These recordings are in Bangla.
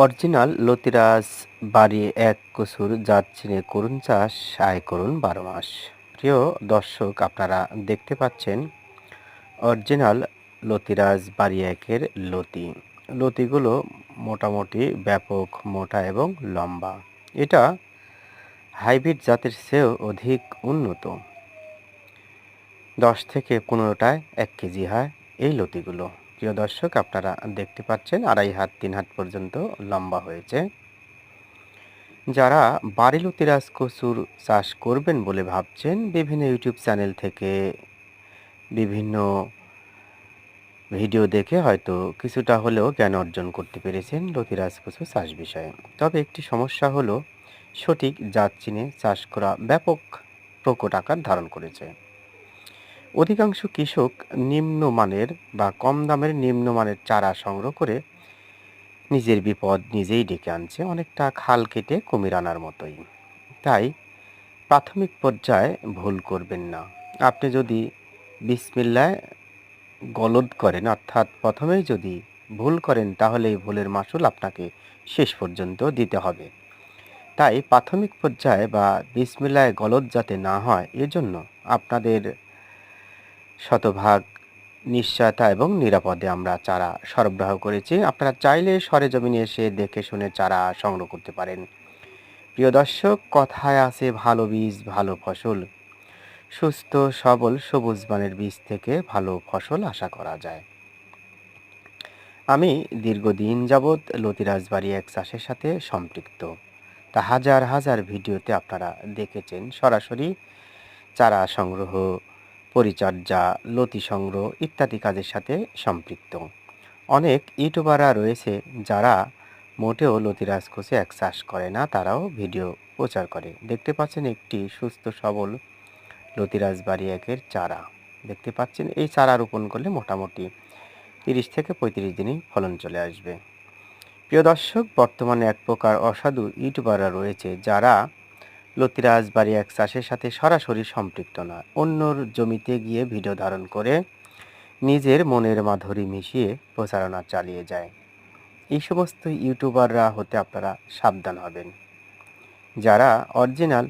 অরিজিনাল লতিরাজ বাড়ি এক কচুর জাত চিনে করুন চাষ, আয় করুন ১২ মাস। প্রিয় দর্শক, আপনারা দেখতে পাচ্ছেন অরিজিনাল লতিরাজ বাড়ি একের লতি। লতিগুলো মোটামুটি ব্যাপক মোটা এবং লম্বা। এটা হাইব্রিড জাতের চেয়েও অধিক উন্নত। ১০ থেকে ১৫টায় ১ কেজি হয় এই লতিগুলো। প্রিয় দর্শক, আপনারা দেখতে পাচ্ছেন ২.৫ হাত ৩ হাত পর্যন্ত লম্বা হয়েছে। যারা বাড়ি লতিরাজ কচুর চাষ করবেন বলে ভাবছেন, বিভিন্ন ইউটিউব চ্যানেল থেকে বিভিন্ন ভিডিও দেখে হয়তো কিছুটা হলেও জ্ঞান অর্জন করতে পেরেছেন লতিরাজ কচু চাষ বিষয়ে। তবে একটি সমস্যা হলো সঠিক জাত চিনে চাষ করা ব্যাপক প্রকট আকার ধারণ করেছে। অধিকাংশ কৃষক নিম্নমানের বা কম দামের নিম্নমানের চারা সংগ্রহ করে নিজের বিপদ নিজেই ডেকে আনছে, অনেকটা খাল কেটে কুমির আনার মতোই। তাই প্রাথমিক পর্যায়ে ভুল করবেন না। আপনি যদি বিসমিল্লায় গলদ করেন, অর্থাৎ প্রথমেই যদি ভুল করেন, তাহলে এই ভুলের মাসুল আপনাকে শেষ পর্যন্ত দিতে হবে। তাই প্রাথমিক পর্যায়ে বা বিসমিল্লায় গলদ যাতে না হয়, এজন্য আপনাদের শতভাগ নিশ্চয়তা এবং নিরাপদে আমরা চারা সরবরাহ করেছি। আপনারা চাইলে সরেজমিনে এসে দেখে শুনে চারা সংগ্রহ করতে পারেন। প্রিয় দর্শক, কথায় আছে ভালো বীজ ভালো ফসল। সুস্থ সবল সবুজ বনের বীজ থেকে ভালো ফসল আশা করা যায়। আমি দীর্ঘদিন যাবৎ লতিরাজ বাড়ি এক চাষের সাথে সম্পৃক্ত। তা হাজার হাজার ভিডিওতে আপনারা দেখেছেন সরাসরি চারা সংগ্রহ, পরিচর্যা, লতি সংগ্রহ ইত্যাদি কাজের সাথে সম্পৃক্ত। অনেক ইউটিউবাররা রয়েছে যারা মোটেও লতিরাজ কচু এক চাষ করে না, তারাও ভিডিও প্রচার করে। দেখতে পাচ্ছেন একটি সুস্থ সবল লতিরাজ বাড়ি একের চারা দেখতে পাচ্ছেন। এই চারা রোপণ করলে মোটামুটি ৩০ থেকে ৩৫ দিনেই ফলন চলে আসবে। প্রিয় দর্শক, বর্তমানে এক প্রকার অসাধু ইউটিউবাররা রয়েছে যারা লতিরাজ বাড়ি এক চাষের সাথে সরাসরি সম্পৃক্ত না, অন্যর জমিতে গিয়ে ভিডিও ধারণ করে নিজের মনের মাধুরী মিশিয়ে প্রচারণা চালিয়ে যায়। এই সমস্ত ইউটিউবাররা হতে আপনারা সাবধান হবেন। যারা অরিজিনাল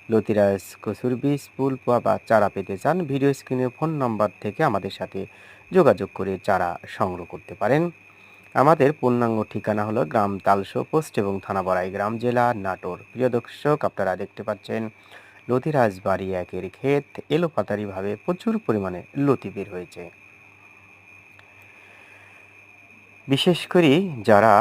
লতিরাজ কচুর বীজ, ফুল বা চারা পেতে চান, ভিডিও স্ক্রিনে ফোন নম্বর থেকে আমাদের সাথে যোগাযোগ করে চারা সংগ্রহ করতে পারেন। আমাদের পূর্ণাঙ্গ ঠিকানা হলো গ্রাম তালশো পোস্ট এবং থানা বড়াইগ্রাম, জেলা নাটোর। প্রিয় দর্শক, আপনারা দেখতে পাচ্ছেন লতিরাজ বাড়ি একের ক্ষেত এলোপাতারিভাবে প্রচুর পরিমাণে লতি বের হয়েছে। বিশেষ করে যারা